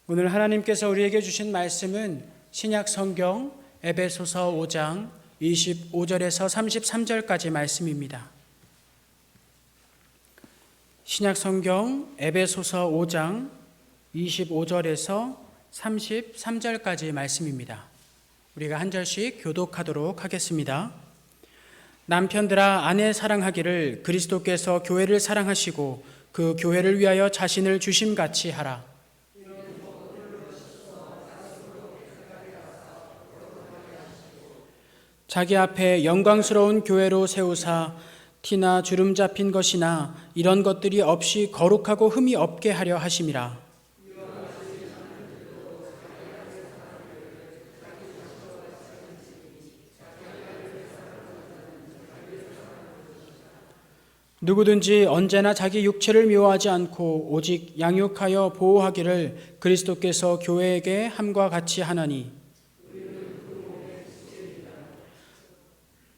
오늘 하나님께서 우리에게 주신 말씀은 신약 성경 에베소서 5장 25절에서 33절까지 말씀입니다. 신약 성경 에베소서 5장 25절에서 33절까지 말씀입니다. 우리가 한 절씩 교독하도록 하겠습니다. 남편들아, 아내 사랑하기를 그리스도께서 교회를 사랑하시고 그 교회를 위하여 자신을 주심같이 하라. 자기 앞에 영광스러운 교회로 세우사 티나 주름 잡힌 것이나 이런 것들이 없이 거룩하고 흠이 없게 하려 하심이라. 누구든지 언제나 자기 육체를 미워하지 않고 오직 양육하여 보호하기를 그리스도께서 교회에게 함과 같이 하나니,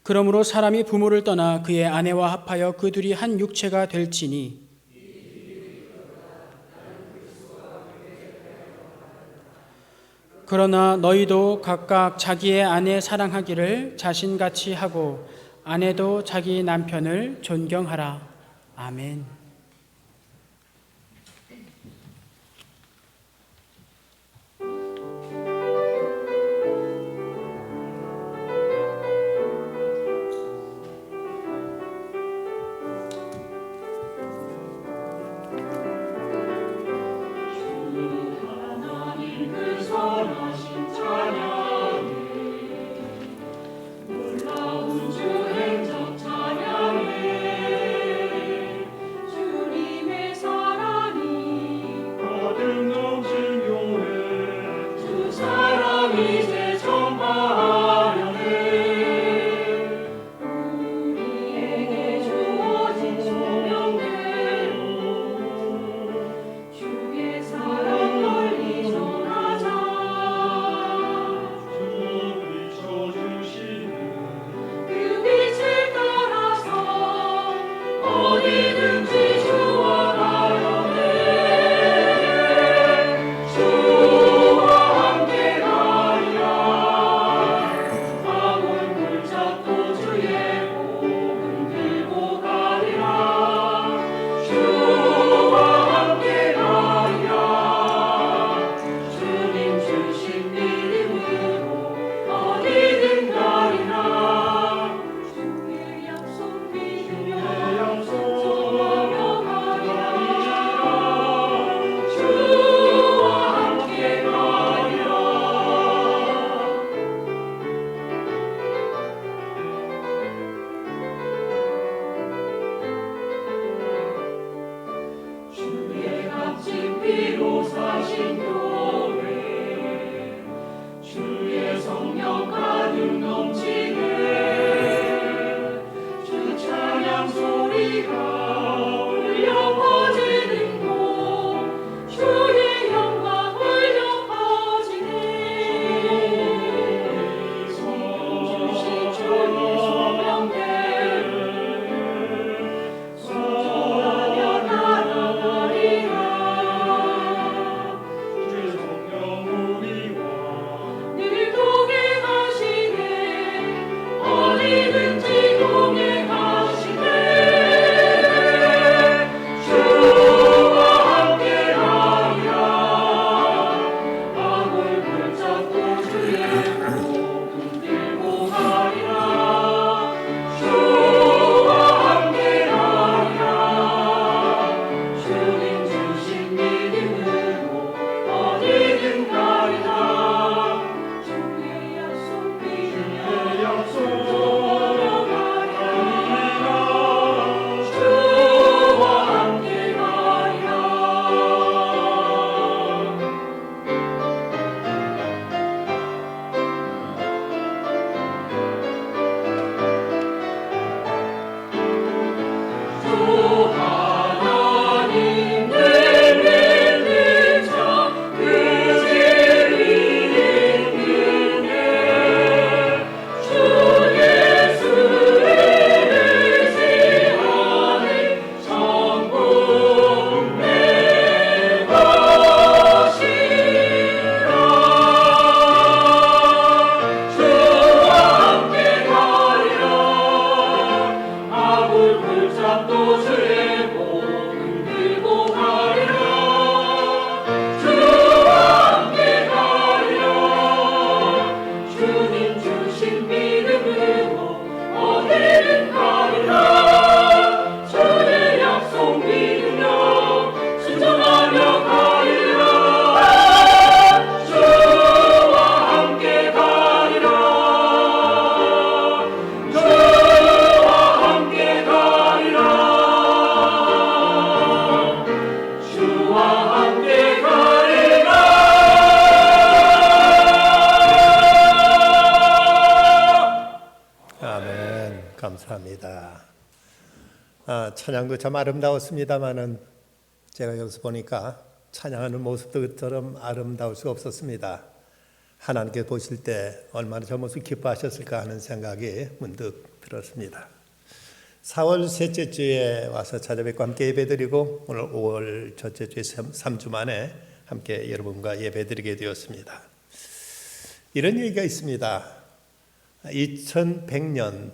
그러므로 사람이 부모를 떠나 그의 아내와 합하여 그 둘이 한 육체가 될지니, 그러나 너희도 각각 자기의 아내 사랑하기를 자신같이 하고 아내도 자기 남편을 존경하라. 아멘. 감사합니다. 찬양도 참 아름다웠습니다만은 제가 여기서 보니까 찬양하는 모습들처럼 아름다울 수가 없었습니다. 하나님께 보실 때 얼마나 저 모습 기뻐하셨을까 하는 생각이 문득 들었습니다. 4월 셋째 주에 와서 찾아뵙고 함께 예배드리고 오늘 5월 첫째 주에 3주 만에 함께 여러분과 예배드리게 되었습니다. 이런 얘기가 있습니다. 2100년,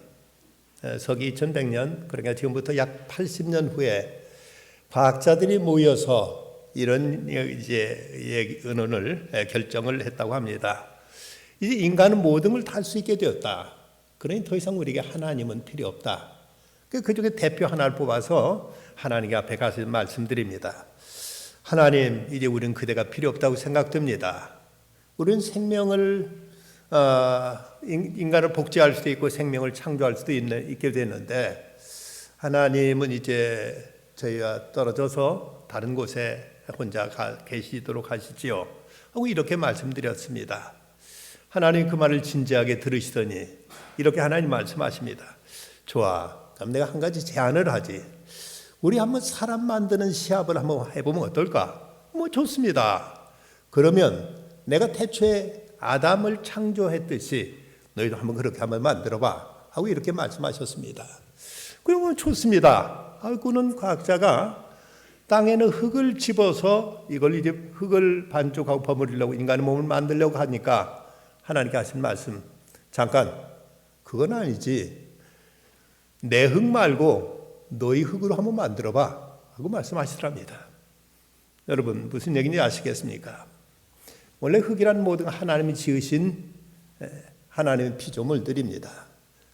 서기 2100년, 그러니까 지금부터 약 80년 후에 과학자들이 모여서 이런 이제 의논을 결정을 했다고 합니다. 이제 인간은 모든 걸 다 할 수 있게 되었다. 그러니 더 이상 우리에게 하나님은 필요 없다. 그 중에 대표 하나를 뽑아서 하나님 앞에 가서 말씀드립니다. 하나님, 이제 우리는 그대가 필요 없다고 생각됩니다. 우리는 생명을 인간을 복제할 수도 있고 생명을 창조할 수도 있게 되는데 하나님은 이제 저희가 떨어져서 다른 곳에 혼자 계시도록 하시지요 하고 이렇게 말씀드렸습니다. 하나님 그 말을 진지하게 들으시더니 이렇게 하나님 말씀하십니다. 좋아, 그럼 내가 한 가지 제안을 하지. 우리 한번 사람 만드는 시합을 한번 해보면 어떨까? 뭐 좋습니다. 그러면 내가 태초에 아담을 창조했듯이 너희도 한번 그렇게 한번 만들어봐 하고 이렇게 말씀하셨습니다. 그러면 좋습니다. 그는 과학자가 땅에는 흙을 집어서 이걸 이제 흙을 반쪽하고 버무리려고 인간의 몸을 만들려고 하니까 하나님께 하신 말씀, 잠깐 그건 아니지. 내 흙 말고 너희 흙으로 한번 만들어봐 하고 말씀하시더랍니다. 여러분 무슨 얘기인지 아시겠습니까? 원래 흙이란 모든 하나님이 지으신 하나님의 피조물들입니다.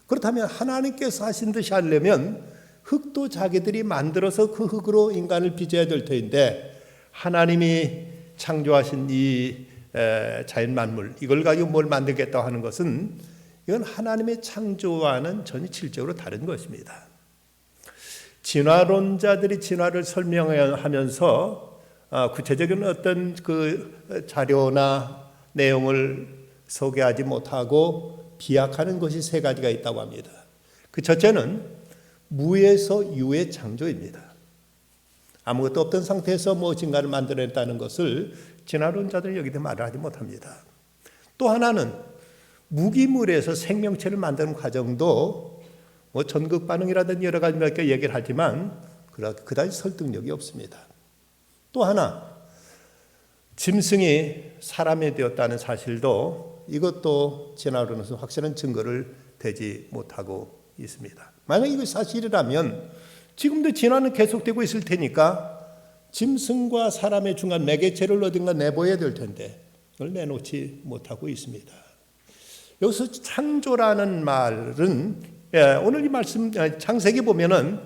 그렇다면 하나님께서 하신 듯이 하려면 흙도 자기들이 만들어서 그 흙으로 인간을 빚어야 될 터인데 하나님이 창조하신 이 자연 만물 이걸 가지고 뭘 만들겠다고 하는 것은 이건 하나님의 창조와는 전혀 질적으로 다른 것입니다. 진화론자들이 진화를 설명하면서 구체적인 어떤 그 자료나 내용을 소개하지 못하고 비약하는 것이 세 가지가 있다고 합니다. 그 첫째는 무에서 유의 창조입니다. 아무것도 없던 상태에서 무엇인가를 만들어냈다는 것을 진화론자들은 여기서 말을 하지 못합니다. 또 하나는 무기물에서 생명체를 만드는 과정도 뭐 전극 반응이라든지 여러 가지 몇 개 얘기를 하지만 그다지 설득력이 없습니다. 또 하나 짐승이 사람이 되었다는 사실도 이것도 진화론에서 확실한 증거를 대지 못하고 있습니다. 만약 이것이 사실이라면 지금도 진화는 계속되고 있을 테니까 짐승과 사람의 중간 매개체를 어딘가 내보여야 될 텐데 그걸 내놓지 못하고 있습니다. 여기서 창조라는 말은 오늘 이 말씀 창세기 보면은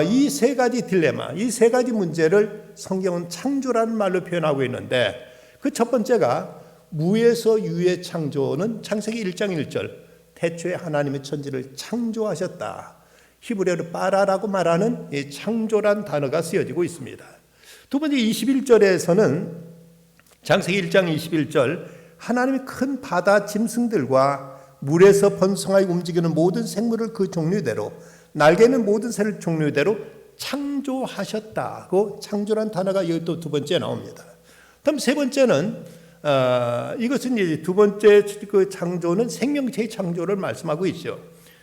이 세 가지 딜레마, 이 세 가지 문제를 성경은 창조라는 말로 표현하고 있는데 그 첫 번째가 무에서 유의 창조는 창세기 1장 1절 태초에 하나님의 천지를 창조하셨다. 히브리어로 빠라라고 말하는 이 창조란 단어가 쓰여지고 있습니다. 두 번째 21절에서는 창세기 1장 21절 하나님이 큰 바다 짐승들과 물에서 번성하여 움직이는 모든 생물을 그 종류대로 날개는 모든 새를 종류대로 창조하셨다고 창조란 단어가 여기 또 두 번째 나옵니다. 다음 세 번째는 이것은 이제 두 번째 그 창조는 생명체의 창조를 말씀하고 있죠.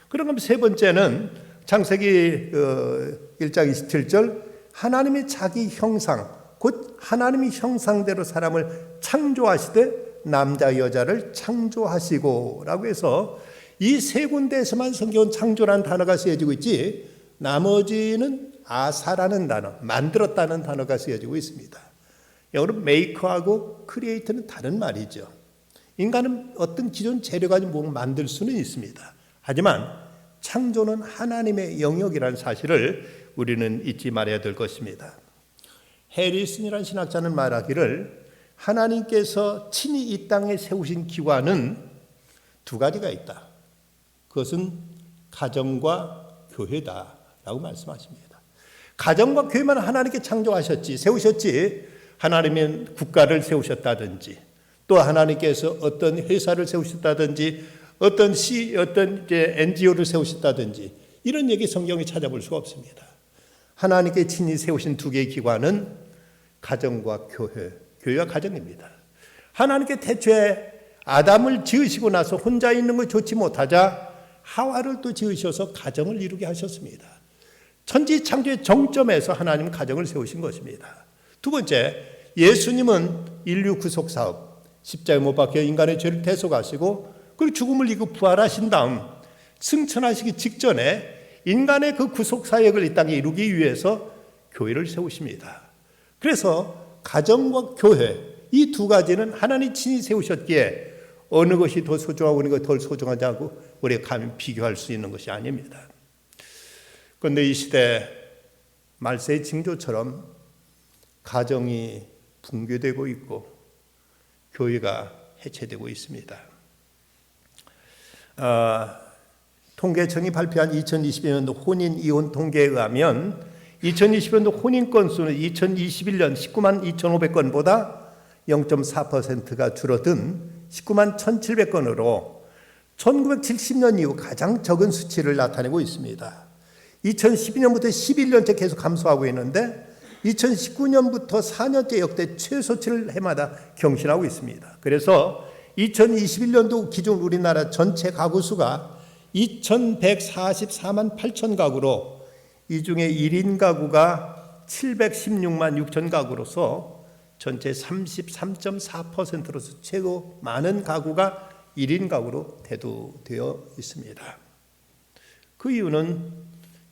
그러면 세 번째는 창세기 1장 27절 하나님의 자기 형상 곧 하나님의 형상대로 사람을 창조하시되 남자 여자를 창조하시고 라고 해서 이 세 군데에서만 성경은 창조라는 단어가 쓰여지고 있지 나머지는 아사라는 단어 만들었다는 단어가 쓰여지고 있습니다. 영어로 메이커하고 크리에이터는 다른 말이죠. 인간은 어떤 기존 재료 가지고 뭔가 만들 수는 있습니다. 하지만 창조는 하나님의 영역이라는 사실을 우리는 잊지 말아야 될 것입니다. 해리슨이라는 신학자는 말하기를 하나님께서 친히 이 땅에 세우신 기관은 두 가지가 있다. 그것은 가정과 교회다라고 말씀하십니다. 가정과 교회만 하나님께 창조하셨지 세우셨지 하나님은 국가를 세우셨다든지 또 하나님께서 어떤 회사를 세우셨다든지 어떤 이제 NGO를 세우셨다든지 이런 얘기 성경에 찾아볼 수가 없습니다. 하나님께 친히 세우신 두 개의 기관은 가정과 교회와 가정입니다. 하나님께 태초에 아담을 지으시고 나서 혼자 있는 걸 좋지 못하자 하와를 또 지으셔서 가정을 이루게 하셨습니다. 천지창조의 정점에서 하나님은 가정을 세우신 것입니다. 두 번째, 예수님은 인류 구속 사업, 십자가에 못 박혀 인간의 죄를 대속하시고 그리고 죽음을 이기고 부활하신 다음 승천하시기 직전에 인간의 그 구속 사역을 이 땅에 이루기 위해서 교회를 세우십니다. 그래서 가정과 교회 이 두 가지는 하나님 친히 세우셨기에 어느 것이 더 소중하고 어느 것이 덜 소중하지 않고 우리가 감히 비교할 수 있는 것이 아닙니다. 그런데 이 시대 말세의 징조처럼 가정이 붕괴되고 있고 교회가 해체되고 있습니다. 통계청이 발표한 2022년도 혼인 이혼 통계에 의하면 2020년도 혼인 건수는 2021년 19만 2,500건보다 0.4%가 줄어든 19만 1,700건으로 1970년 이후 가장 적은 수치를 나타내고 있습니다. 2012년부터 11년째 계속 감소하고 있는데 2019년부터 4년째 역대 최소치를 해마다 경신하고 있습니다. 그래서 2021년도 기준 우리나라 전체 가구 수가 2,144만 8천 가구로 이 중에 1인 가구가 716만 6천 가구로서 전체 33.4%로서 최고 많은 가구가 1인 가구로 대두되어 있습니다. 그 이유는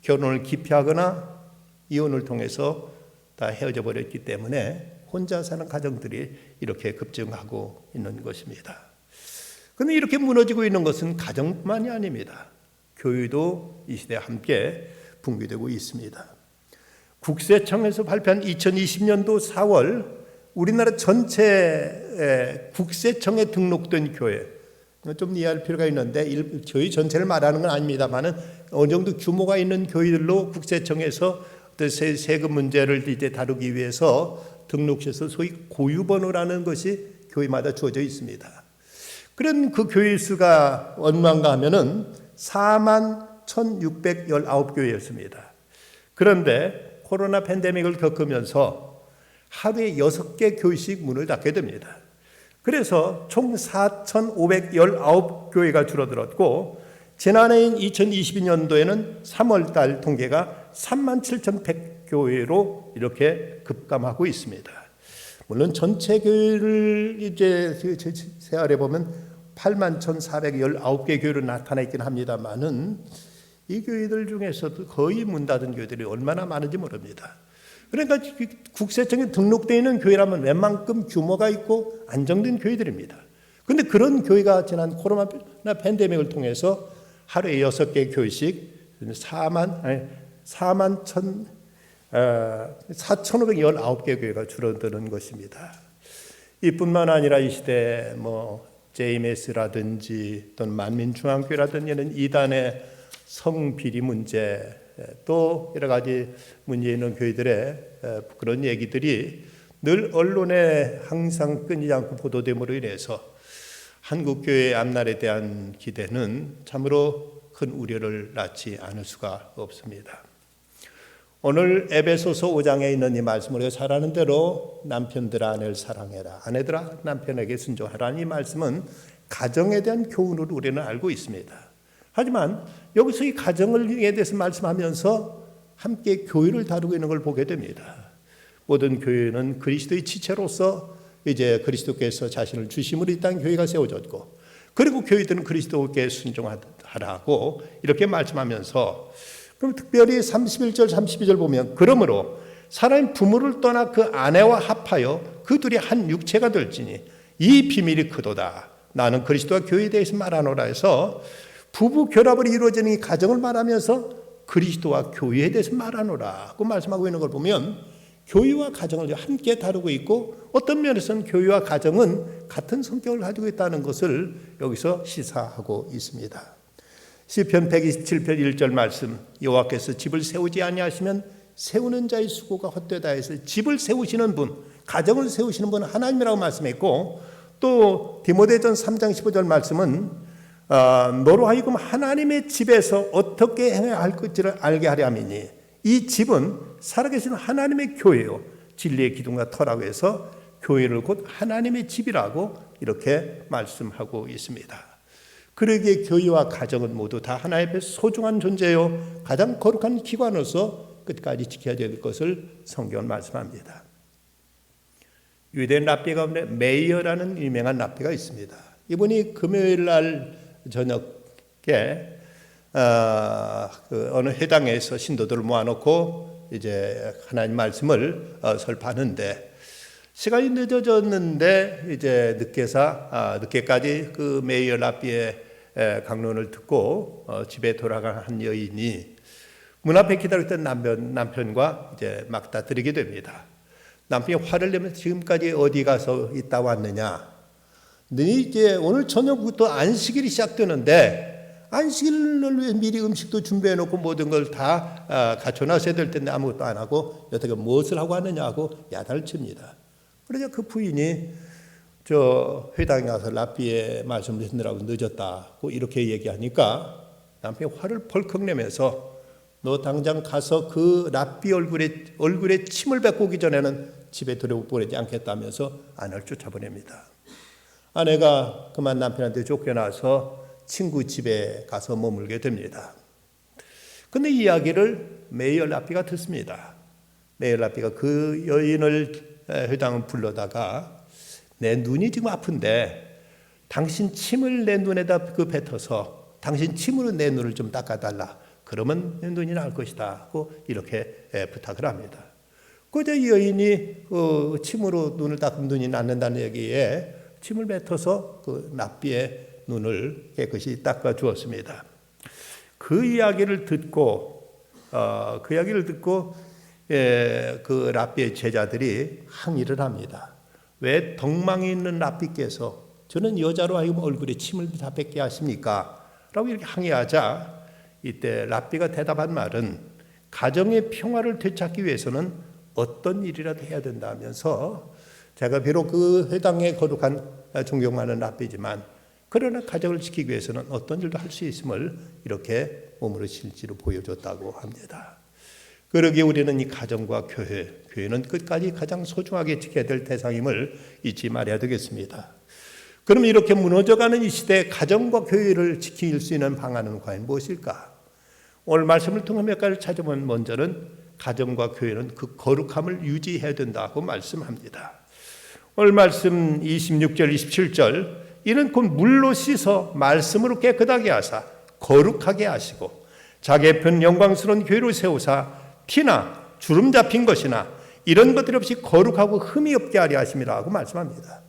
결혼을 기피하거나 이혼을 통해서 다 헤어져 버렸기 때문에 혼자 사는 가정들이 이렇게 급증하고 있는 것입니다. 그런데 이렇게 무너지고 있는 것은 가정뿐만이 아닙니다. 교회도 이 시대에 함께 붕괴되고 있습니다. 국세청에서 발표한 2020년도 4월 우리나라 전체 국세청에 등록된 교회, 좀 이해할 필요가 있는데 저희 전체를 말하는 건 아닙니다만은 어느 정도 규모가 있는 교회들로 국세청에서 세금 문제를 이제 다루기 위해서 등록해서 소위 고유번호라는 것이 교회마다 주어져 있습니다. 그런 그 교회 수가 얼마인가 하면은 4만 1,619교회였습니다. 그런데 코로나 팬데믹을 겪으면서 하루에 6개 교회씩 문을 닫게 됩니다. 그래서 총 4,519교회가 줄어들었고 지난해인 2022년도에는 3월달 통계가 37,100교회로 이렇게 급감하고 있습니다. 물론 전체 교회를 이제 세알해 보면 81,419개 교회로 나타나 있긴 합니다만은 이 교회들 중에서도 거의 문 닫은 교회들이 얼마나 많은지 모릅니다. 그러니까 국세청에 등록되어 있는 교회라면 웬만큼 규모가 있고 안정된 교회들입니다. 그런데 그런 교회가 지난 코로나 팬데믹을 통해서 하루에 6개 교회씩 4,519개 교회가 줄어드는 것입니다. 이뿐만 아니라 이 시대에 JMS라든지 또는 만민중앙교회라든지 이런 이단의 성비리 문제 또 여러 가지 문제 있는 교회들의 그런 얘기들이 늘 언론에 항상 끊이지 않고 보도됨으로 인해서 한국교회의 앞날에 대한 기대는 참으로 큰 우려를 낳지 않을 수가 없습니다. 오늘 에베소서 5장에 있는 이 말씀, 우리가 잘 아는 대로 남편들아 아내를 사랑해라, 아내들아 남편에게 순종하라, 이 말씀은 가정에 대한 교훈으로 우리는 알고 있습니다. 하지만 여기서 이 가정에 대해서 말씀하면서 함께 교회를 다루고 있는 걸 보게 됩니다. 모든 교회는 그리스도의 지체로서 이제 그리스도께서 자신을 중심으로 이 땅 교회가 세워졌고, 그리고 교회들은 그리스도께 순종하라고 이렇게 말씀하면서, 그럼 특별히 31절 32절 보면, 그러므로 사람이 부모를 떠나 그 아내와 합하여 그 둘이 한 육체가 될지니 이 비밀이 크도다. 나는 그리스도와 교회에 대해서 말하노라 해서 부부 결합을 이루어지는 이 가정을 말하면서 그리스도와 교회에 대해서 말하노라고 말씀하고 있는 걸 보면 교회와 가정을 함께 다루고 있고, 어떤 면에서는 교회와 가정은 같은 성격을 가지고 있다는 것을 여기서 시사하고 있습니다. 시편 127편 1절 말씀, 여호와께서 집을 세우지 아니하시면 세우는 자의 수고가 헛되다 해서 집을 세우시는 분, 가정을 세우시는 분은 하나님이라고 말씀했고, 또 디모데전 3장 15절 말씀은 너로 하여금 하나님의 집에서 어떻게 행해야 할 것을 알게 하려 함이니 이 집은 살아계신 하나님의 교회요 진리의 기둥과 터라고 해서 교회를 곧 하나님의 집이라고 이렇게 말씀하고 있습니다. 그러기에 교회와 가정은 모두 다 하나님 앞에 소중한 존재요 가장 거룩한 기관으로서 끝까지 지켜야 될 것을 성경은 말씀합니다. 유대인 랍비 가운데 메이어라는 유명한 랍비가 있습니다. 이분이 금요일 날 저녁에 어느 회당에서 신도들을 모아놓고 이제 하나님 말씀을 설파하는데 시간이 늦어졌는데 이제 늦게까지 그 메이어 랍비의 강론을 듣고 집에 돌아간 한 여인이 문 앞에 기다렸던 남편과 이제 막다투게 됩니다. 남편이 화를 내면서 지금까지 어디 가서 있다 왔느냐? 너희 이제 오늘 저녁부터 안식일이 시작되는데 안식일을 위해 미리 음식도 준비해놓고 모든 걸 다 갖춰놨어야 될 텐데 아무것도 안 하고 여태껏 무엇을 하고 왔느냐고 야단을 칩니다. 그러자 그 부인이 저 회당에 가서 랍비의 말씀을 듣느라고 늦었다고 이렇게 얘기하니까 남편이 화를 벌컥 내면서 너 당장 가서 그 랍비 얼굴에 침을 뱉고 오기 전에는 집에 들여보내지 않겠다면서 아내를 쫓아보냅니다. 아내가 그만 남편한테 쫓겨나서 친구 집에 가서 머물게 됩니다. 그런데 이 이야기를 메이어 랍비가 듣습니다. 메이어 랍비가 그 여인을 회당을 불러다가 내 눈이 지금 아픈데 당신 침을 내 눈에다 뱉어서 당신 침으로 내 눈을 좀 닦아달라. 그러면 내 눈이 나을 것이다. 고 이렇게 부탁을 합니다. 그저 이 여인이 침으로 눈을 닦으면 눈이 낫는다는 얘기에 침을 뱉어서 그 랍비의 눈을 깨끗이 닦아 주었습니다. 그 이야기를 듣고 그 랍비의 제자들이 항의를 합니다. 왜 덕망이 있는 랍비께서 저는 여자로 하여금 얼굴에 침을 다 뱉게 하십니까? 라고 이렇게 항의하자 이때 랍비가 대답한 말은 가정의 평화를 되찾기 위해서는 어떤 일이라도 해야 된다 하면서 제가 비록 그 회당에 거룩한 존경하는 랍비지만 그러나 가정을 지키기 위해서는 어떤 일도 할 수 있음을 이렇게 몸으로 실제로 보여줬다고 합니다. 그러기에 우리는 이 가정과 교회는 끝까지 가장 소중하게 지켜야 될 대상임을 잊지 말아야 되겠습니다. 그럼 이렇게 무너져가는 이 시대에 가정과 교회를 지킬 수 있는 방안은 과연 무엇일까? 오늘 말씀을 통해 몇 가지를 찾아보면 먼저는 가정과 교회는 그 거룩함을 유지해야 된다고 말씀합니다. 오늘 말씀 26절 27절 이는 곧 물로 씻어 말씀으로 깨끗하게 하사 거룩하게 하시고 자기의 편 영광스러운 교회로 세우사 티나 주름 잡힌 것이나 이런 것들이 없이 거룩하고 흠이 없게 하려 하심이라고 말씀합니다.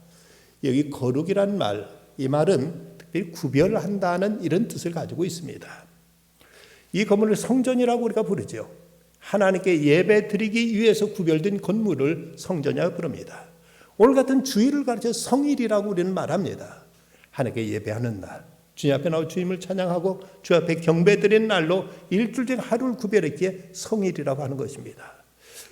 여기 거룩이란 말, 이 말은 특별히 구별한다는 이런 뜻을 가지고 있습니다. 이 건물을 성전이라고 우리가 부르죠. 하나님께 예배 드리기 위해서 구별된 건물을 성전이라고 부릅니다. 오늘 같은 주일을 가르쳐 성일이라고 우리는 말합니다. 하나님께 예배하는 날, 주님 앞에 나와 주님을 찬양하고 주 앞에 경배드리는 날로 일주일 중 하루를 구별했기에 성일이라고 하는 것입니다.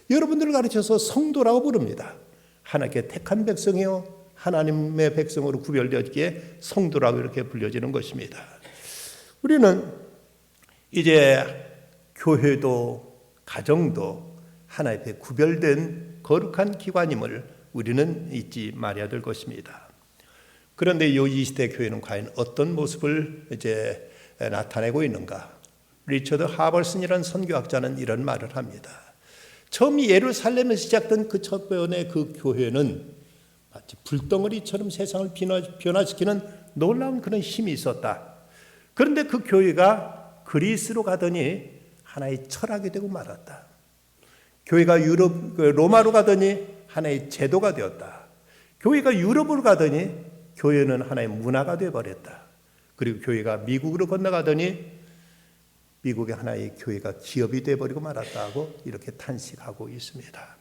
여러분들을 가르쳐서 성도라고 부릅니다. 하나님께 택한 백성이요 하나님의 백성으로 구별되었기에 성도라고 이렇게 불려지는 것입니다. 우리는 이제 교회도 가정도 하나님 앞에 구별된 거룩한 기관임을 우리는 잊지 말아야 될 것입니다. 그런데 이 시대 교회는 과연 어떤 모습을 이제 나타내고 있는가? 리처드 하버슨이라는 선교학자는 이런 말을 합니다. 처음 예루살렘에서 시작된 그 첫 번의 그 교회는 마치 불덩어리처럼 세상을 변화시키는 놀라운 그런 힘이 있었다. 그런데 그 교회가 그리스로 가더니 하나의 철학이 되고 말았다. 교회가 로마로 가더니 하나의 제도가 되었다. 교회가 유럽으로 가더니 교회는 하나의 문화가 되어버렸다. 그리고 교회가 미국으로 건너가더니 미국의 하나의 교회가 기업이 되어버리고 말았다고 이렇게 탄식하고 있습니다.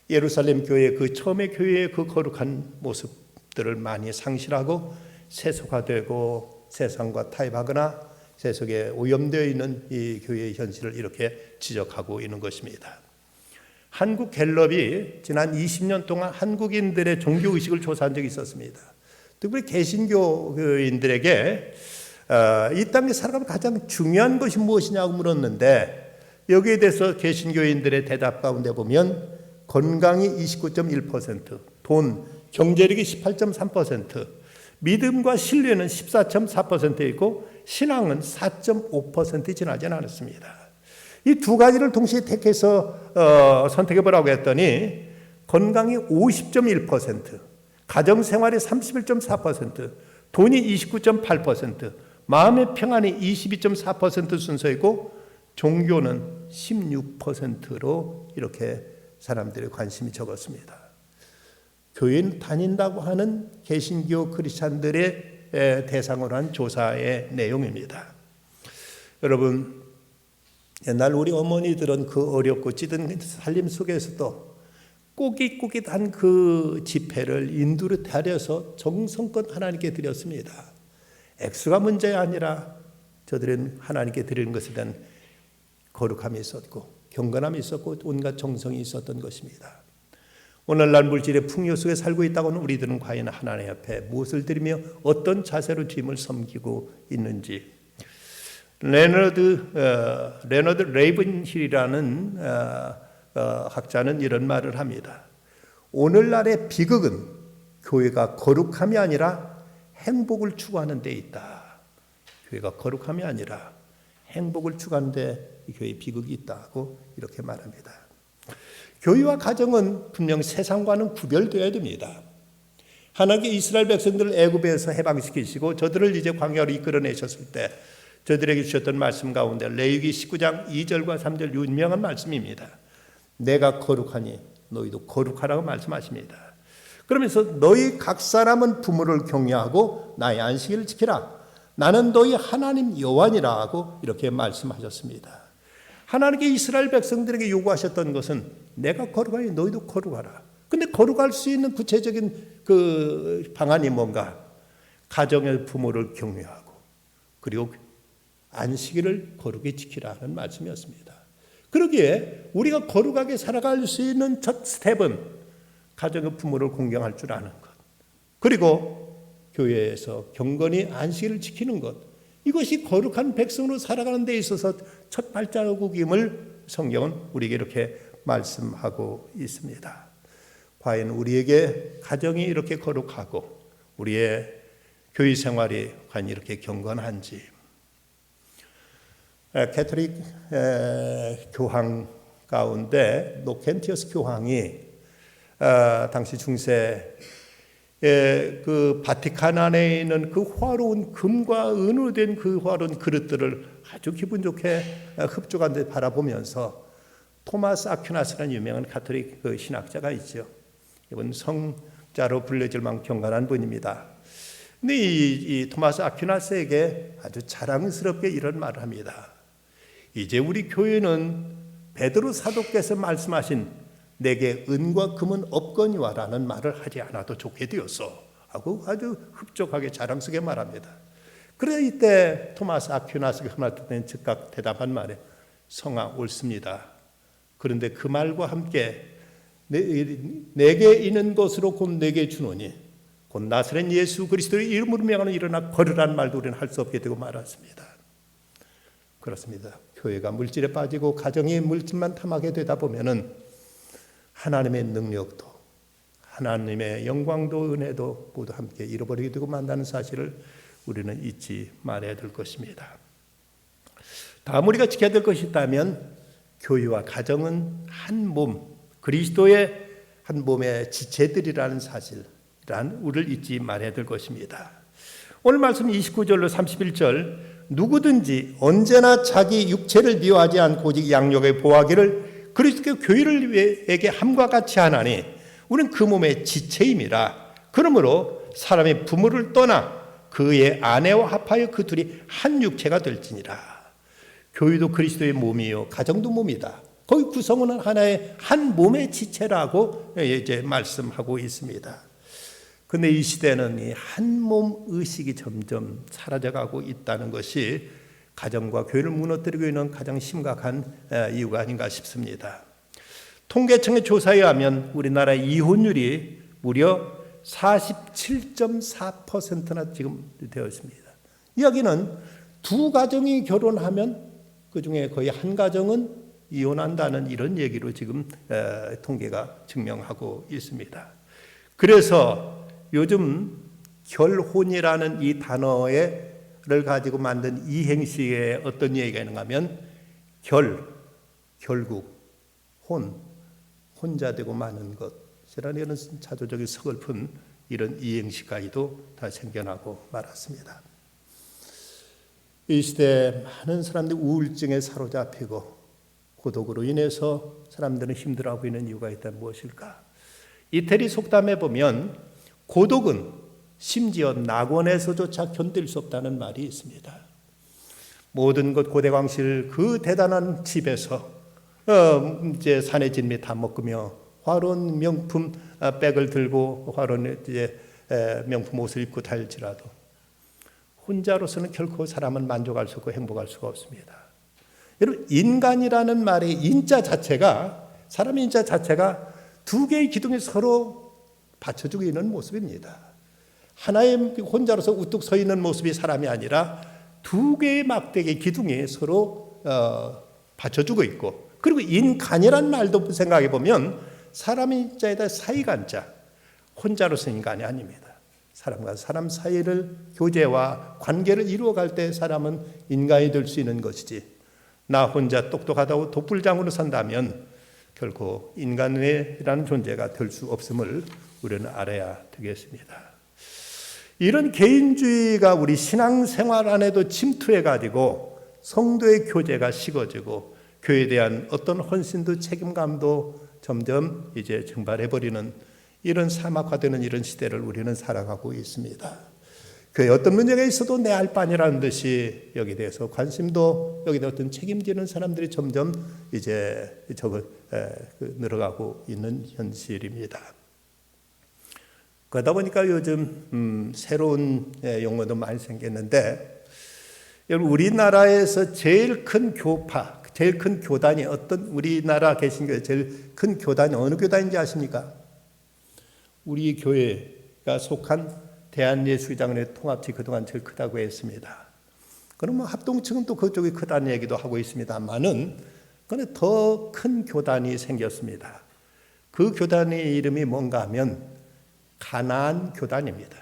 예루살렘 교회 그 처음의 교회의 그 거룩한 모습들을 많이 상실하고 세속화되고 세상과 타협하거나 세속에 오염되어 있는 이 교회의 현실을 이렇게 지적하고 있는 것입니다. 한국 갤럽이 지난 20년 동안 한국인들의 종교의식을 조사한 적이 있었습니다. 특별히 개신교인들에게 이 땅에 살아가면 가장 중요한 것이 무엇이냐고 물었는데 여기에 대해서 개신교인들의 대답 가운데 보면 건강이 29.1%, 돈, 경제력이 18.3%, 믿음과 신뢰는 14.4%이고 신앙은 4.5% 지나지 않았습니다. 이 두 가지를 동시에 택해서 선택해 보라고 했더니 건강이 50.1%, 가정생활이 31.4%, 돈이 29.8%, 마음의 평안이 22.4% 순서이고 종교는 16%로 이렇게 사람들의 관심이 적었습니다. 교인 다닌다고 하는 개신교 크리스찬들의 대상으로 한 조사의 내용입니다. 여러분, 옛날 우리 어머니들은 그 어렵고 찌든 살림 속에서도 꼬깃꼬깃한 그 지폐를 인두로 다려서 정성껏 하나님께 드렸습니다. 액수가 문제가 아니라 저들은 하나님께 드리는 것에 대한 거룩함이 있었고 경건함이 있었고 온갖 정성이 있었던 것입니다. 오늘날 물질의 풍요 속에 살고 있다고는 우리들은 과연 하나님 앞에 무엇을 드리며 어떤 자세로 주님을 섬기고 있는지. 레너드 레이븐힐이라는 학자는 이런 말을 합니다. 오늘날의 비극은 교회가 거룩함이 아니라 행복을 추구하는 데 있다. 교회가 거룩함이 아니라 행복을 추구하는 데 교회의 비극이 있다고 이렇게 말합니다. 교회와 가정은 분명 세상과는 구별되어야 됩니다. 하나님께 이스라엘 백성들을 애굽에서 해방시키시고 저들을 이제 광야로 이끌어내셨을 때 저들에게 주셨던 말씀 가운데 레위기 19장 2절과 3절 유명한 말씀입니다. 내가 거룩하니 너희도 거룩하라고 말씀하십니다. 그러면서 너희 각 사람은 부모를 경외하고 나의 안식일을 지키라. 나는 너희 하나님 여호와니라 하고 이렇게 말씀하셨습니다. 하나님께 이스라엘 백성들에게 요구하셨던 것은 내가 거룩하니 너희도 거룩하라. 근데 거룩할 수 있는 구체적인 그 방안이 뭔가? 가정의 부모를 경외하고 그리고 안식일을 거룩히 지키라는 말씀이었습니다. 그러기에 우리가 거룩하게 살아갈 수 있는 첫 스텝은 가정의 부모를 공경할 줄 아는 것, 그리고 교회에서 경건히 안식일을 지키는 것, 이것이 거룩한 백성으로 살아가는 데 있어서 첫 발자국임을 성경은 우리에게 이렇게 말씀하고 있습니다. 과연 우리에게 가정이 이렇게 거룩하고 우리의 교회 생활이 과연 이렇게 경건한지. 캐톨릭 교황 가운데 노켄티어스 교황이 당시 중세 그 바티칸 안에 있는 그 화로운 금과 은으로 된 그 화로운 그릇들을 아주 기분 좋게 흡족한 데 바라보면서 토마스 아퀴나스라는 유명한 가톨릭 그 신학자가 있죠. 이분 성자로 불려질 만큼 경건한 분입니다. 근데 이 토마스 아퀴나스에게 아주 자랑스럽게 이런 말을 합니다. 이제 우리 교회는 베드로 사도께서 말씀하신 내게 은과 금은 없거니와라는 말을 하지 않아도 좋게 되었어 하고 아주 흡족하게 자랑스럽게 말합니다. 그래서 이때 토마스 아퀴나스가 하나 듣는 즉각 대답한 말에 성아 옳습니다. 그런데 그 말과 함께 내게 있는 것으로 곧 내게 주노니 곧 나사렛 예수 그리스도의 이름으로 명하는 일어나 걸으라는 말도 우리는 할 수 없게 되고 말았습니다. 그렇습니다. 교회가 물질에 빠지고 가정이 물질만 탐하게 되다 보면은 하나님의 능력도 하나님의 영광도 은혜도 모두 함께 잃어버리게 되고 만다는 사실을 우리는 잊지 말아야 될 것입니다. 다음 우리가 지켜야 될 것이 있다면 교회와 가정은 한 몸, 그리스도의 한 몸의 지체들이라는 사실이란 우리를 잊지 말아야 될 것입니다. 오늘 말씀 29절로 31절 누구든지 언제나 자기 육체를 미워하지 않고 오직 양육에 보호하기를 그리스도 교회에게 함과 같이 하나니 우리는 그 몸의 지체임이라. 그러므로 사람의 부모를 떠나 그의 아내와 합하여 그 둘이 한 육체가 될지니라. 교회도 그리스도의 몸이요 가정도 몸이다. 거기 구성원은 하나의 한 몸의 지체라고 이제 말씀하고 있습니다. 근데 이 시대는 이 한 몸 의식이 점점 사라져가고 있다는 것이 가정과 교회를 무너뜨리고 있는 가장 심각한 이유가 아닌가 싶습니다. 통계청의 조사에 의하면 우리나라의 이혼율이 무려 47.4%나 지금 되어 있습니다. 이야기는 두 가정이 결혼하면 그중에 거의 한 가정은 이혼한다는 이런 얘기로 지금 통계가 증명하고 있습니다. 그래서 요즘 결혼이라는 이 단어를 가지고 만든 이행시에 어떤 얘기가 있는가 하면 결국, 혼자 되고 마는 것이라는 이런 자조적인 서글픈 이런 이행시까지도 다 생겨나고 말았습니다. 이 시대에 많은 사람들이 우울증에 사로잡히고 고독으로 인해서 사람들은 힘들어하고 있는 이유가 있다면 무엇일까? 이태리 속담에 보면 고독은 심지어 낙원에서조차 견딜 수 없다는 말이 있습니다. 모든 것 고대광실 그 대단한 집에서 이제 산의 진미 다 먹으며 화려한 명품 백을 들고 화려한 이제 명품 옷을 입고 달지라도 혼자로서는 결코 사람은 만족할 수 없고 행복할 수가 없습니다. 여러분, 인간이라는 말의 인자 자체가, 사람의 인자 자체가 두 개의 기둥이 서로 받쳐주고 있는 모습입니다. 하나의 혼자로서 우뚝 서 있는 모습이 사람이 아니라 두 개의 막대기 기둥이 서로 받쳐주고 있고, 그리고 인간이라는 말도 생각해 보면 사람의 인자에다 사이간자, 혼자로서 인간이 아닙니다. 사람과 사람 사이를 교제와 관계를 이루어갈 때 사람은 인간이 될 수 있는 것이지, 나 혼자 똑똑하다고 독불장으로 산다면 결코 인간이라는 존재가 될 수 없음을 우리는 알아야 되겠습니다. 이런 개인주의가 우리 신앙생활 안에도 침투해가지고 성도의 교제가 식어지고 교회에 대한 어떤 헌신도 책임감도 점점 이제 증발해버리는 이런 사막화되는 이런 시대를 우리는 살아가고 있습니다. 교회에 어떤 문제가 있어도 내 알 바니라는 듯이 여기에 대해서 관심도, 여기에 대해 어떤 책임지는 사람들이 점점 이제 늘어가고 있는 현실입니다. 그러다 보니까 요즘 새로운 용어도 많이 생겼는데, 여러분, 우리나라에서 제일 큰 교파, 제일 큰 교단이 어떤, 우리나라 개신교의 제일 큰 교단이 어느 교단인지 아십니까? 우리 교회가 속한 대한예수장로회 통합체 그동안 제일 크다고 했습니다. 그러면 합동층은 또 그쪽이 크다는 얘기도 하고 있습니다만은, 그런데 더 큰 교단이 생겼습니다. 그 교단의 이름이 뭔가 하면 가나안 교단입니다.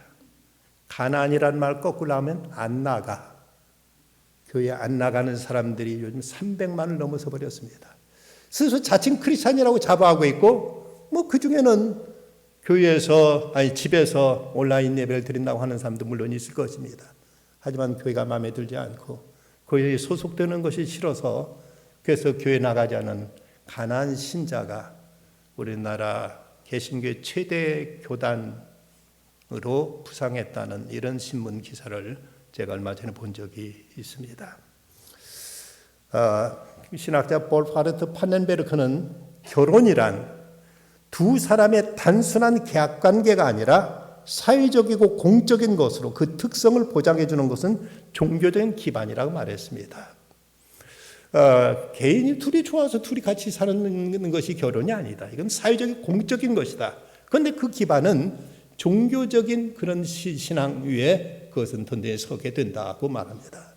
가나안이라는 말 거꾸로 하면 안 나가. 교회 안 나가는 사람들이 요즘 300만을 넘어서 버렸습니다. 스스로 자칭 크리스찬이라고 자부하고 있고, 뭐 그 중에는 교회에서, 아니 집에서 온라인 예배를 드린다고 하는 사람도 물론 있을 것입니다. 하지만 교회가 마음에 들지 않고 교회에 소속되는 것이 싫어서 그래서 교회 나가지 않은 가난한 신자가 우리나라 개신교의 최대 교단으로 부상했다는 이런 신문 기사를 제가 얼마 전에 본 적이 있습니다. 신학자 볼 파르트 판넨베르크는 결혼이란 두 사람의 단순한 계약 관계가 아니라 사회적이고 공적인 것으로 그 특성을 보장해 주는 것은 종교적인 기반이라고 말했습니다. 개인이 둘이 좋아서 둘이 같이 사는 것이 결혼이 아니다. 이건 사회적인 공적인 것이다. 그런데 그 기반은 종교적인 그런 신앙 위에 그것은 던전에 서게 된다고 말합니다.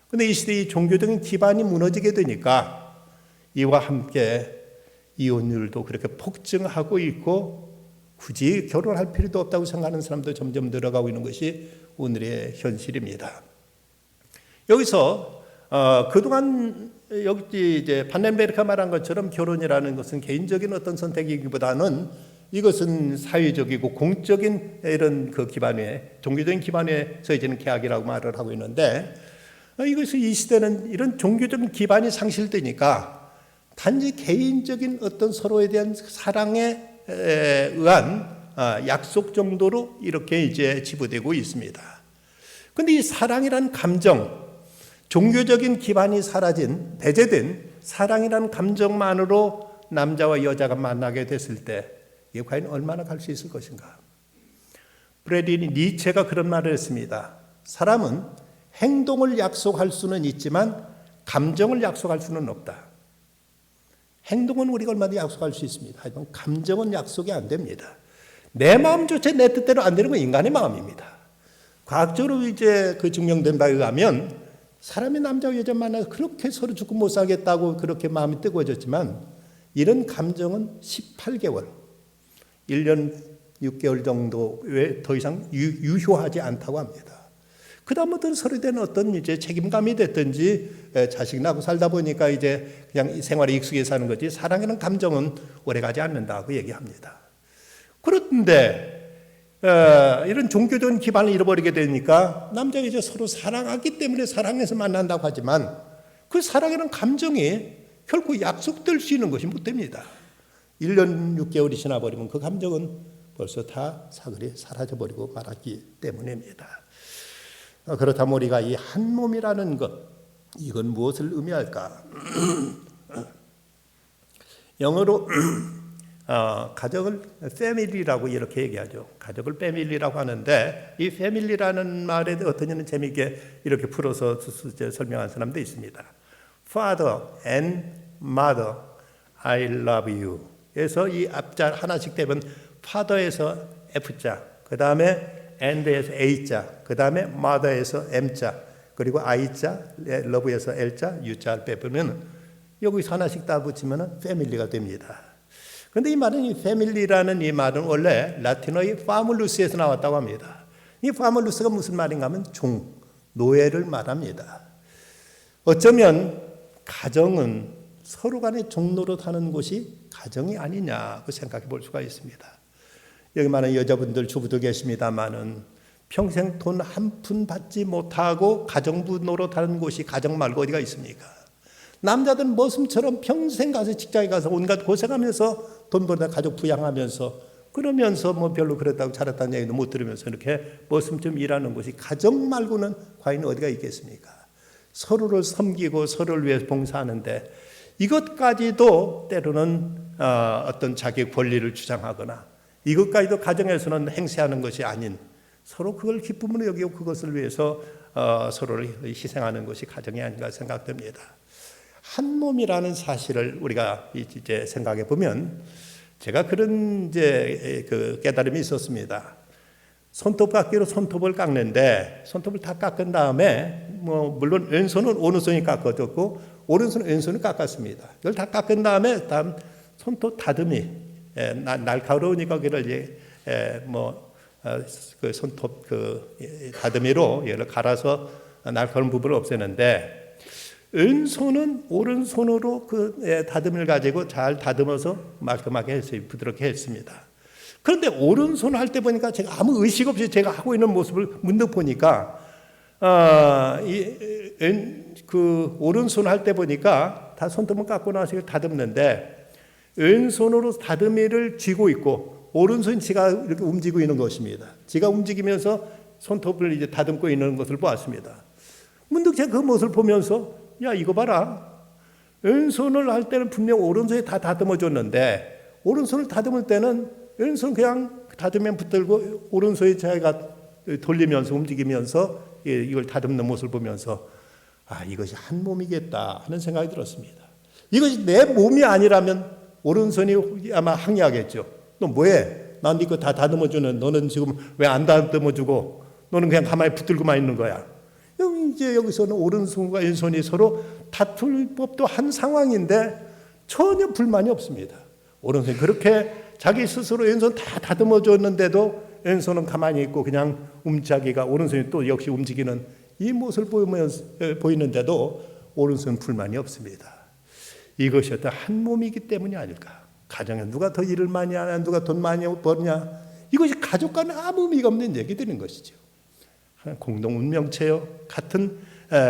그런데 이 시대의 종교적인 기반이 무너지게 되니까 이와 함께 이혼율도 그렇게 폭증하고 있고 굳이 결혼할 필요도 없다고 생각하는 사람도 점점 늘어가고 있는 것이 오늘의 현실입니다. 여기서 그동안 여기 이제 판넨베르크가 말한 것처럼 결혼이라는 것은 개인적인 어떤 선택이기보다는 이것은 사회적이고 공적인 이런 그 기반에, 종교적인 기반에 서해지는 계약이라고 말을 하고 있는데, 이것이 이 시대는 이런 종교적인 기반이 상실되니까 단지 개인적인 어떤 서로에 대한 사랑에 의한 약속 정도로 이렇게 이제 지부되고 있습니다. 그런데 이 사랑이란 감정, 종교적인 기반이 사라진, 배제된 사랑이란 감정만으로 남자와 여자가 만나게 됐을 때 이게 과연 얼마나 갈 수 있을 것인가? 프레드리히 니체가 그런 말을 했습니다. 사람은 행동을 약속할 수는 있지만 감정을 약속할 수는 없다. 행동은 우리가 얼마든지 약속할 수 있습니다. 하지만 감정은 약속이 안 됩니다. 내 마음조차 내 뜻대로 안 되는 건 인간의 마음입니다. 과학적으로 이제 그 증명된 바에 의하면 사람이 남자와 여자 만나서 그렇게 서로 죽고 못 살겠다고 그렇게 마음이 뜨거워졌지만 이런 감정은 18개월, 1년 6개월 정도 외에 더 이상 유효하지 않다고 합니다. 그 다음부터는 서로에 대한 어떤 이제 책임감이 됐든지 자식 낳고 살다 보니까 이제 그냥 생활에 익숙해 사는 거지 사랑이라는 감정은 오래가지 않는다고 얘기합니다. 그런데 이런 종교적인 기반을 잃어버리게 되니까 남자 여자 서로 사랑하기 때문에 사랑해서 만난다고 하지만 그 사랑이라는 감정이 결코 약속될 수 있는 것이 못 됩니다. 1년 6개월이 지나버리면 그 감정은 벌써 다 사그리 사라져버리고 말았기 때문입니다. 그렇다면 우리가 이 한 몸이라는 것, 이건 무엇을 의미할까? 영어로 가족을 family라고 이렇게 얘기하죠. 가족을 family라고 하는데 이 family라는 말에 어떤 이는 재미있게 이렇게 풀어서 설명한 사람도 있습니다. Father and Mother, I love you. 그래서 이 앞자 하나씩 떼면 Father에서 F자, 그 다음에 and에서 A자, 그 다음에 mother에서 M자, 그리고 I자, love에서 L자, U자를 빼보면 여기서 하나씩 다 붙이면 family가 됩니다. 그런데 이 말은 이 family라는 이 말은 원래 라틴어의 famulus에서 나왔다고 합니다. 이 famulus가 무슨 말인가 하면 종, 노예를 말합니다. 어쩌면 가정은 서로 간에 종노릇하는 곳이 가정이 아니냐고 생각해 볼 수가 있습니다. 여기 많은 여자분들 주부도 계십니다만은 평생 돈 한 푼 받지 못하고 가정부 노릇하는 곳이 가정 말고 어디가 있습니까? 남자들은 머슴처럼 평생 가서 직장에 가서 온갖 고생하면서 돈 벌다 가족 부양하면서 그러면서 뭐 별로 그랬다고 잘했다는 얘기도 못 들으면서 이렇게 머슴처럼 일하는 곳이 가정 말고는 과연 어디가 있겠습니까? 서로를 섬기고 서로를 위해서 봉사하는데 이것까지도 때로는 어떤 자기 권리를 주장하거나 이것까지도 가정에서는 행세하는 것이 아닌 서로 그걸 기쁨으로 여기고 그것을 위해서 서로를 희생하는 것이 가정이 아닌가 생각됩니다. 한 몸이라는 사실을 우리가 이제 생각해 보면 제가 그런 이제 그 깨달음이 있었습니다. 손톱깎이로 손톱을 깎는데 손톱을 다 깎은 다음에 뭐 물론 왼손은 오른손이 깎아졌고 오른손은 왼손이 깎았습니다. 이걸 다 깎은 다음에 다음 손톱 다듬이 날카로우니까 그걸 이제 그 손톱 그 다듬이로 얘를 갈아서 날카로운 부분을 없애는데 왼손은 오른손으로 그 다듬이를 가지고 잘 다듬어서 말끔하게 했어요. 부드럽게 했습니다. 그런데 오른손 할 때 보니까 제가 아무 의식 없이 제가 하고 있는 모습을 문득 보니까 그 오른손 할 때 보니까 다 손톱을 깎고 나서 다듬는데 왼손으로 다듬이를 쥐고 있고 오른손이 지가 이렇게 움직이고 있는 것입니다. 지가 움직이면서 손톱을 이제 다듬고 있는 것을 보았습니다. 문득 제가 그 모습을 보면서 야 이거 봐라. 왼손을 할 때는 분명 오른손에 다 다듬어 줬는데 오른손을 다듬을 때는 왼손 그냥 다듬으면 붙들고 오른손에 자기가 돌리면서 움직이면서 이걸 다듬는 모습을 보면서 아 이것이 한 몸이겠다 하는 생각이 들었습니다. 이것이 내 몸이 아니라면 오른손이 아마 항의하겠죠. 너 뭐해? 난 네 거 다 다듬어 주는 너는 지금 왜 안 다듬어 주고 너는 그냥 가만히 붙들고만 있는 거야. 이제 여기서는 오른손과 왼손이 서로 다툴 법도 한 상황인데 전혀 불만이 없습니다. 오른손이 그렇게 자기 스스로 왼손 다 다듬어 줬는데도 왼손은 가만히 있고 그냥 자기가 오른손이 또 역시 움직이는 이 모습을 보이는데도 오른손은 불만이 없습니다. 이것이 어떤 한 몸이기 때문이 아닐까. 가정에 누가 더 일을 많이 하냐, 누가 돈 많이 버냐, 이것이 가족 간에 아무 의미가 없는 얘기들인 것이죠. 공동 운명체요, 같은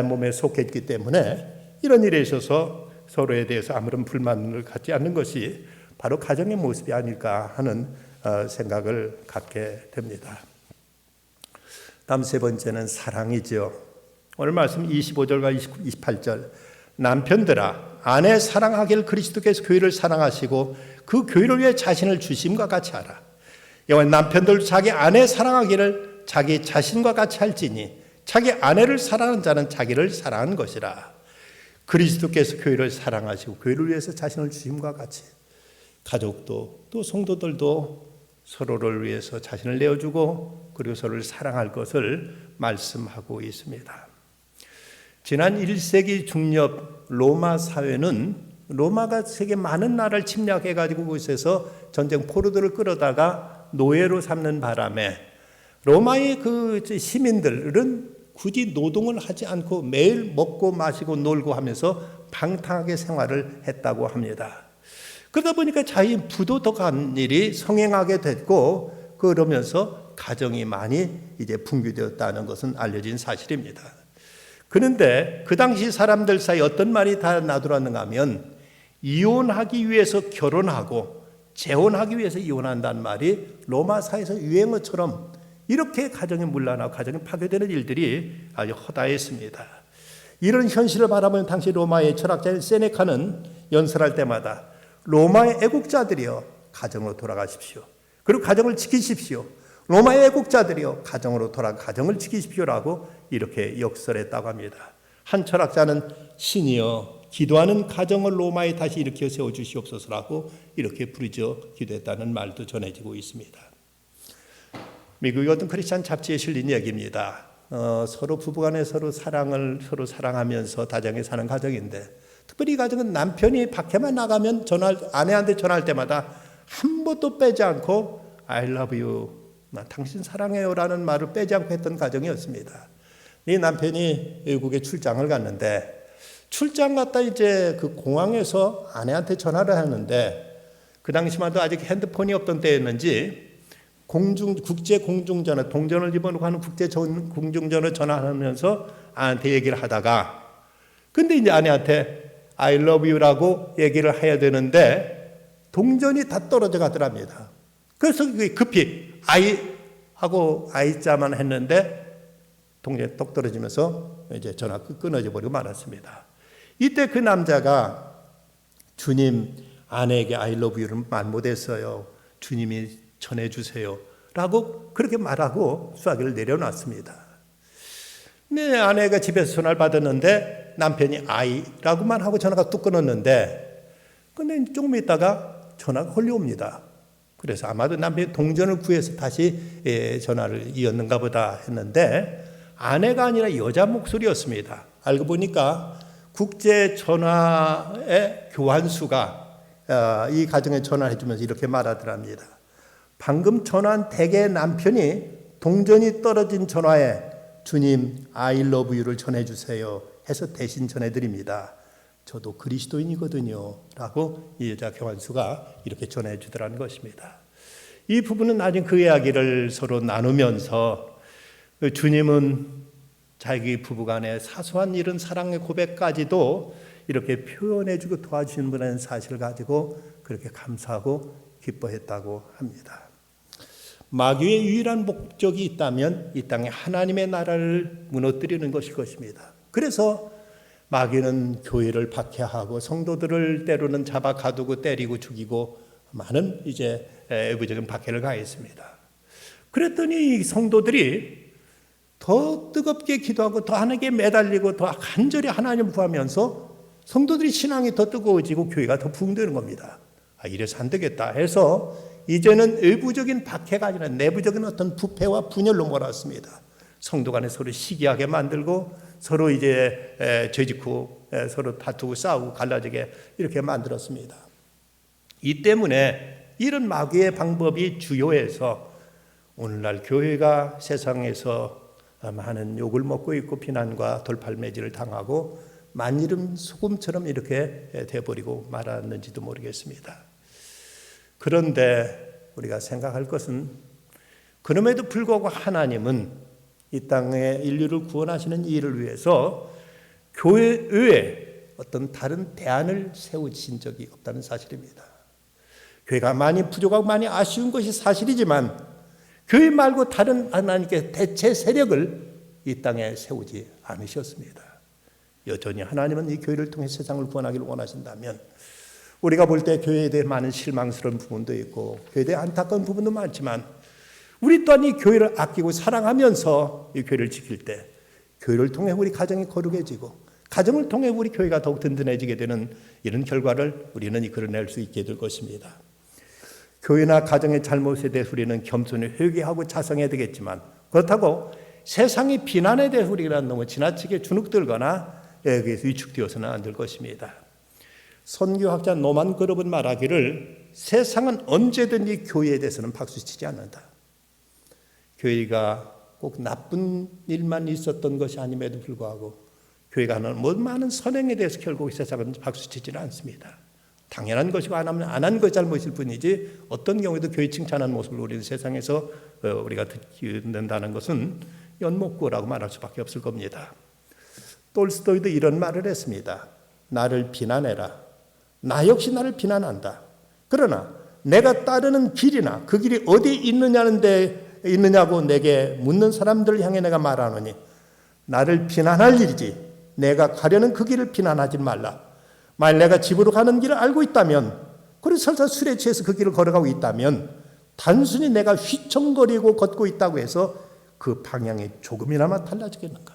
몸에 속해 있기 때문에 이런 일에 있어서 서로에 대해서 아무런 불만을 갖지 않는 것이 바로 가정의 모습이 아닐까 하는 생각을 갖게 됩니다. 다음 세 번째는 사랑이죠. 오늘 말씀 25절과 28절. 남편들아 아내 사랑하기를 그리스도께서 교회를 사랑하시고 그 교회를 위해 자신을 주심과 같이 하라. 여호와 남편들 자기 아내 사랑하기를 자기 자신과 같이 할지니 자기 아내를 사랑하는 자는 자기를 사랑하는 것이라. 그리스도께서 교회를 사랑하시고 교회를 위해서 자신을 주심과 같이 가족도 또 성도들도 서로를 위해서 자신을 내어주고 그리고 서로를 사랑할 것을 말씀하고 있습니다. 지난 1세기 중엽 로마 사회는 로마가 세계 많은 나라를 침략해가지고 그곳에서 전쟁 포로들을 끌어다가 노예로 삼는 바람에 로마의 그 시민들은 굳이 노동을 하지 않고 매일 먹고 마시고 놀고 하면서 방탕하게 생활을 했다고 합니다. 그러다 보니까 자기 부도덕한 일이 성행하게 됐고 그러면서 가정이 많이 이제 붕괴되었다는 것은 알려진 사실입니다. 그런데 그 당시 사람들 사이 어떤 말이 다 나돌았는가 하면 이혼하기 위해서 결혼하고 재혼하기 위해서 이혼한다는 말이 로마 사회에서 유행어처럼 이렇게 가정이 문란하고 가정이 파괴되는 일들이 아주 허다했습니다. 이런 현실을 바라보는 당시 로마의 철학자인 세네카는 연설할 때마다 로마의 애국자들이여 가정으로 돌아가십시오. 그리고 가정을 지키십시오. 로마의 애국자들이여 가정으로 돌아가 가정을 지키십시오라고 이렇게 역설했다고 합니다. 한 철학자는 신이여 기도하는 가정을 로마에 다시 일으켜 세워주시옵소서라고 이렇게 부르짖어 기도했다는 말도 전해지고 있습니다. 미국의 어떤 크리스찬 잡지에 실린 얘기입니다. 서로 부부간에 서로 사랑하면서 다정하게 사는 가정인데 특별히 이 가정은 남편이 밖에만 나가면 아내한테 전화할 때마다 한 번도 빼지 않고 I love you, 나 당신 사랑해요라는 말을 빼지 않고 했던 가정이었습니다. 이 남편이 외국에 출장을 갔는데 출장 갔다 이제 그 공항에서 아내한테 전화를 하는데 그 당시만 해도 아직 핸드폰이 없던 때였는지 국제 공중전화, 동전을 집어넣고 하는 국제 공중전화 전화하면서 아내한테 얘기를 하다가 근데 이제 아내한테 I love you라고 얘기를 해야 되는데 동전이 다 떨어져 가더랍니다. 그래서 급히 I 하고 I자만 했는데 동전이 똑 떨어지면서 이제 전화가 끊어져 버리고 말았습니다. 이때 그 남자가 주님 아내에게 I love you를 말 못했어요. 주님이 전해주세요 라고 그렇게 말하고 수화기를 내려놨습니다. 네, 아내가 집에서 전화를 받았는데 남편이 I라고만 하고 전화가 뚝 끊었는데 근데 조금 있다가 전화가 홀려옵니다. 그래서 아마도 남편이 동전을 구해서 다시 전화를 이었는가 보다 했는데 아내가 아니라 여자 목소리였습니다. 알고 보니까 국제 전화의 교환수가 이 가정에 전화를 해주면서 이렇게 말하더랍니다. 방금 전화한 댁의 남편이 동전이 떨어진 전화에 주님 I love you를 전해주세요 해서 대신 전해드립니다. 저도 그리스도인이거든요 라고 이 여자 교환수가 이렇게 전해주더라는 것입니다. 이 부부는 나중에 그 이야기를 서로 나누면서 주님은 자기 부부간의 사소한 이런 사랑의 고백까지도 이렇게 표현해주고 도와주시는 분이라는 사실을 가지고 그렇게 감사하고 기뻐했다고 합니다. 마귀의 유일한 목적이 있다면 이 땅에 하나님의 나라를 무너뜨리는 것일 것입니다. 그래서 마귀는 교회를 박해하고 성도들을 때로는 잡아 가두고 때리고 죽이고 많은 이제 외부적인 박해를 가했습니다. 그랬더니 이 성도들이 더 뜨겁게 기도하고 더 하나님께 매달리고 더 간절히 하나님을 구하면서 성도들이 신앙이 더 뜨거워지고 교회가 더 부흥되는 겁니다. 이래서 안 되겠다 해서 이제는 외부적인 박해가 아니라 내부적인 어떤 부패와 분열로 몰았습니다. 성도 간에 서로 시기하게 만들고 서로 이제 죄짓고 서로 다투고 싸우고 갈라지게 이렇게 만들었습니다. 이 때문에 이런 마귀의 방법이 주요해서 오늘날 교회가 세상에서 많은 욕을 먹고 있고 비난과 돌팔매질을 당하고 만이름 소금처럼 이렇게 돼버리고 말았는지도 모르겠습니다. 그런데 우리가 생각할 것은 그럼에도 불구하고 하나님은 이 땅의 인류를 구원하시는 일을 위해서 교회 외에 어떤 다른 대안을 세우신 적이 없다는 사실입니다. 교회가 많이 부족하고 많이 아쉬운 것이 사실이지만 교회 말고 다른 하나님께 대체 세력을 이 땅에 세우지 않으셨습니다. 여전히 하나님은 이 교회를 통해 세상을 구원하기를 원하신다면 우리가 볼 때 교회에 대해 많은 실망스러운 부분도 있고 교회에 대해 안타까운 부분도 많지만 우리 또한 이 교회를 아끼고 사랑하면서 이 교회를 지킬 때 교회를 통해 우리 가정이 거룩해지고 가정을 통해 우리 교회가 더욱 든든해지게 되는 이런 결과를 우리는 이끌어낼 수 있게 될 것입니다. 교회나 가정의 잘못에 대해서 우리는 겸손히 회개하고 자성해야 되겠지만, 그렇다고 세상의 비난에 대해서 우리가 너무 지나치게 주눅들거나 여기에서 위축되어서는 안 될 것입니다. 선교학자 노만 그룹은 말하기를 세상은 언제든지 교회에 대해서는 박수치지 않는다. 교회가 꼭 나쁜 일만 있었던 것이 아님에도 불구하고 교회가 하는 많은 선행에 대해서 결국 세상은 박수치지는 않습니다. 당연한 것이고 안 한 것이 잘못일 뿐이지 어떤 경우에도 교회 칭찬하는 모습을 우리는 세상에서 우리가 듣는다는 것은 연목구라고 말할 수밖에 없을 겁니다. 톨스토이도 이런 말을 했습니다. 나를 비난해라. 나 역시 나를 비난한다. 그러나 내가 따르는 길이나 그 길이 어디 있느냐고 내게 묻는 사람들을 향해 내가 말하노니 나를 비난할 일이지 내가 가려는 그 길을 비난하지 말라. 만일 내가 집으로 가는 길을 알고 있다면, 그리고 설사 술에 취해서 그 길을 걸어가고 있다면 단순히 내가 휘청거리고 걷고 있다고 해서 그 방향이 조금이나마 달라지겠는가?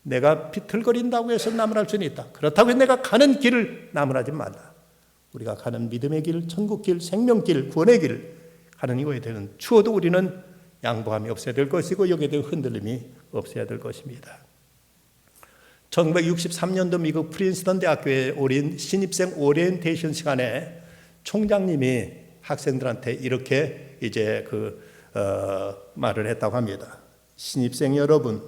내가 비틀거린다고 해서 나무랄 수는 있다. 그렇다고 해서 내가 가는 길을 나무라지 말라. 우리가 가는 믿음의 길, 천국길, 생명길, 구원의 길 가는 이거에 대한 추워도 우리는 양보함이 없어야 될 것이고 여기에 대한 흔들림이 없어야 될 것입니다. 1963년도 미국 프린스턴 대학교의 신입생 오리엔테이션 시간에 총장님이 학생들한테 이렇게 말을 했다고 합니다. 신입생 여러분,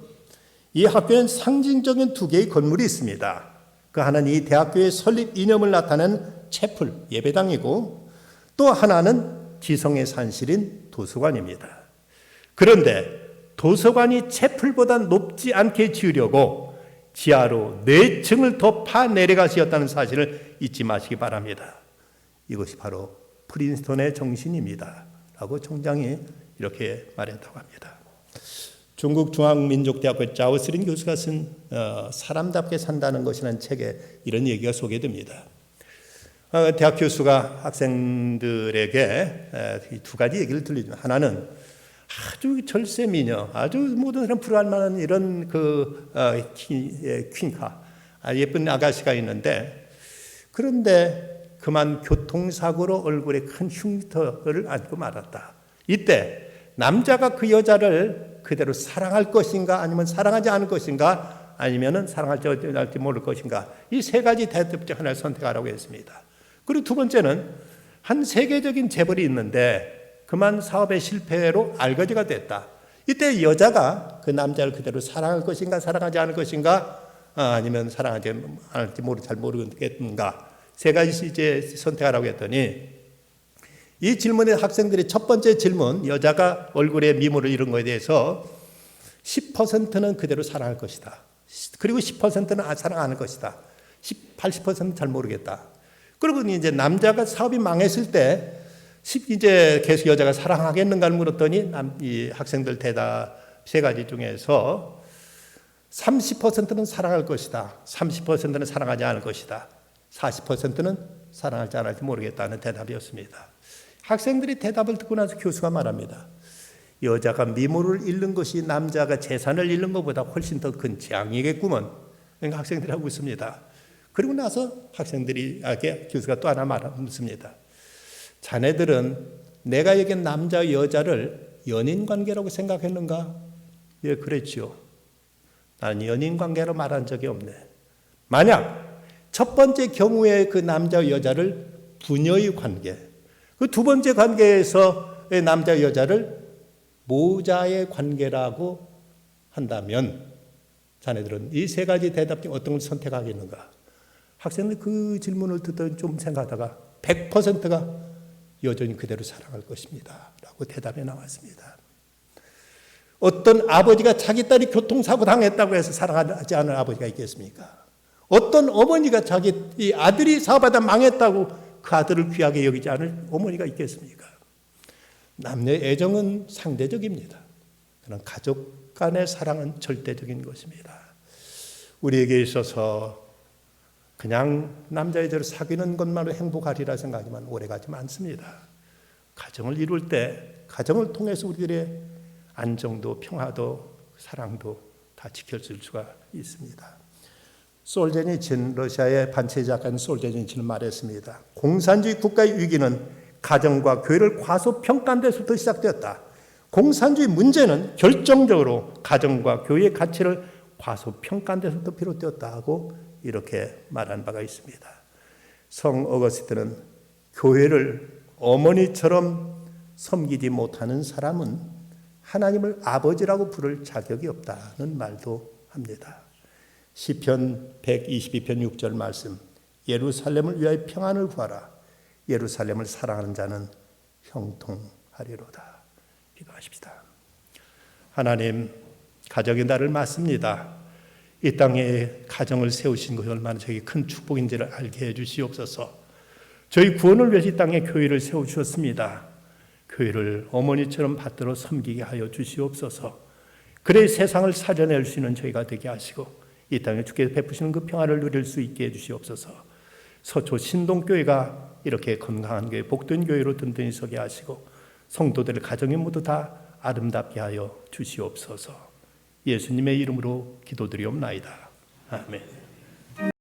이 학교엔 상징적인 두 개의 건물이 있습니다. 그 하나는 이 대학교의 설립 이념을 나타내는 채플, 예배당이고, 또 하나는 지성의 산실인 도서관입니다. 그런데 도서관이 채플보다 높지 않게 지으려고 지하로 4층을 더 파내려가시었다는 사실을 잊지 마시기 바랍니다. 이것이 바로 프린스턴의 정신입니다. 라고 총장이 이렇게 말했다고 합니다. 중국 중앙민족대학교 자오스린 교수가 쓴 사람답게 산다는 것이라는 책에 이런 얘기가 소개됩니다. 대학 교수가 학생들에게 두 가지 얘기를 들려줍니다. 하나는 아주 절세미녀, 아주 모든 사람 부러워할 만한 이런 퀸카, 예쁜 아가씨가 있는데, 그런데 그만 교통사고로 얼굴에 큰 흉터를 안고 말았다. 이때 남자가 그 여자를 그대로 사랑할 것인가, 아니면 사랑하지 않을 것인가, 아니면 사랑할지 모를 것인가, 이 세 가지 대답 중 하나를 선택하라고 했습니다. 그리고 두 번째는 한 세계적인 재벌이 있는데 그만 사업의 실패로 알거지가 됐다. 이때 여자가 그 남자를 그대로 사랑할 것인가, 사랑하지 않을 것인가, 아니면 사랑하지 않을지 잘 모르겠는가, 세 가지 선택하라고 했더니, 이 질문에 학생들의 첫 번째 질문, 여자가 얼굴에 미모를 이룬 것에 대해서 10%는 그대로 사랑할 것이다. 그리고 10%는 사랑 안 할 것이다. 80%는 잘 모르겠다. 그리고 이제 남자가 사업이 망했을 때 이제 계속 여자가 사랑하겠는가를 물었더니 이 학생들 대답 세 가지 중에서 30%는 사랑할 것이다. 30%는 사랑하지 않을 것이다. 40%는 사랑할지 안 할지 모르겠다는 대답이었습니다. 학생들이 대답을 듣고 나서 교수가 말합니다. 여자가 미모를 잃는 것이 남자가 재산을 잃는 것보다 훨씬 더 큰 재앙이겠구먼. 그러니까 학생들이 하고 있습니다. 그리고 나서 교수가 또 하나 묻습니다. 자네들은 내가 얘기한 남자 여자를 연인 관계라고 생각했는가? 예, 그랬지요. 나는 연인 관계로 말한 적이 없네. 만약 첫 번째 경우에 그 남자 여자를 부녀의 관계, 그 두 번째 관계에서 남자 여자를 모자의 관계라고 한다면 자네들은 이 세 가지 대답 중 어떤 걸 선택하겠는가? 학생들 그 질문을 듣더니 좀 생각하다가 100%가 여전히 그대로 사랑할 것입니다. 라고 대답이 나왔습니다. 어떤 아버지가 자기 딸이 교통사고 당했다고 해서 사랑하지 않은 아버지가 있겠습니까? 어떤 어머니가 자기 아들이 사업하다 망했다고 그 아들을 귀하게 여기지 않을 어머니가 있겠습니까? 남녀 애정은 상대적입니다. 그러나 가족 간의 사랑은 절대적인 것입니다. 우리에게 있어서 그냥 남자 여자를 사귀는 것만으로 행복하리라 생각하지만 오래가지 않습니다. 가정을 이룰 때 가정을 통해서 우리들의 안정도 평화도 사랑도 다 지켜질 수가 있습니다. 솔제니친, 러시아의 반체제 작가인 솔제니친은 말했습니다. 공산주의 국가의 위기는 가정과 교회를 과소평가한 데서부터 시작되었다. 공산주의 문제는 결정적으로 가정과 교회의 가치를 과소평가한 데서부터 비롯되었다 하고 이렇게 말한 바가 있습니다. 성 어거스틴은 교회를 어머니처럼 섬기지 못하는 사람은 하나님을 아버지라고 부를 자격이 없다는 말도 합니다. 시편 122편 6절 말씀, 예루살렘을 위하여 평안을 구하라. 예루살렘을 사랑하는 자는 형통하리로다. 기도하십시다. 하나님, 가정이 나를 맞습니다. 이 땅에 가정을 세우신 것이 얼마나 저에게 큰 축복인지를 알게 해주시옵소서. 저희 구원을 위해서 이 땅에 교회를 세워주셨습니다. 교회를 어머니처럼 받들어 섬기게 하여 주시옵소서. 그래 세상을 살려낼 수 있는 저희가 되게 하시고 이 땅에 주께서 베푸시는 그 평화를 누릴 수 있게 해주시옵소서. 서초 신동교회가 이렇게 건강한 교회, 복된 교회로 든든히 서게 하시고 성도들의 가정이 모두 다 아름답게 하여 주시옵소서. 예수님의 이름으로 기도드리옵나이다. 아멘.